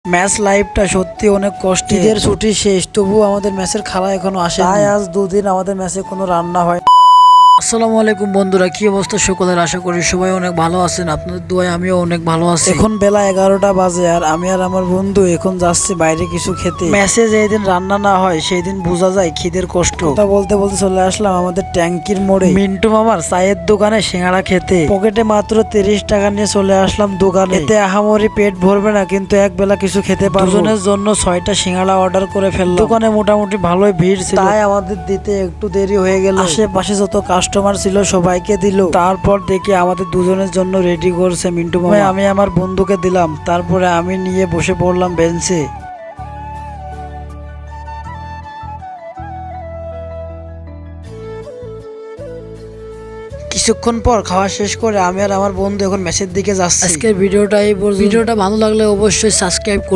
Match লাইফটা সত্যি অনেক কষ্ট। ঈদের ছুটি শেষ, তবুও আমাদের ম্যাচের খেলা এখনো আসে। তাই আজ দুদিন আমাদের ম্যাচে কোনো রান্না হয়। আসসালামু আলাইকুম বন্ধুরা, কি অবস্থা সকলের? আশা করি সবাই অনেক ভালো আছেন। আপনাদের দোয়ায় আমিও অনেক ভালো আছি। এখন বেলা 11টা বাজে আর আমি আর আমার বন্ধু এখন যাচ্ছি বাইরে কিছু খেতে। ম্যাচে যেদিন রান্না না হয় সেই দিন বোঝা যায় খিদের কষ্ট। কথা বলতে বলতে চলে আসলাম আমাদের ট্যাঙ্কির মোড়ে মিন্টু মামার চায়ের দোকানে সিঙ্গাড়া খেতে। পকেটে মাত্র 30 টাকা নিয়ে চলে আসলাম দোকানে। এতে আহামরি পেট ভরবে না, কিন্তু এক বেলা কিছু খেতে পারবো। দুজনের জন্য 6টা সিঙ্গাড়া অর্ডার করে ফেললাম। দোকানে মোটামুটি ভালোই ভিড় ছিল, তাই আমাদের দিতে একটু দেরি হয়ে গেল। আশেপাশে যত কাস্টমার ছিল সবাইকে দিল। তারপর দেখি আমাদের দুজনের জন্য রেডি করছে মিন্টু মামা। আমি আমার বন্ধুকে দিলাম, তারপরে আমি নিয়ে বসে পড়লাম বেঞ্চে। কিছুক্ষণ পর খাওয়া শেষ করে আমি আর আমার বন্ধু এখন ম্যাচের দিকে যাচ্ছি। আজকের ভিডিওটা এই পর্যন্ত। ভিডিওটা ভালো লাগলে অবশ্যই সাবস্ক্রাইব করুন।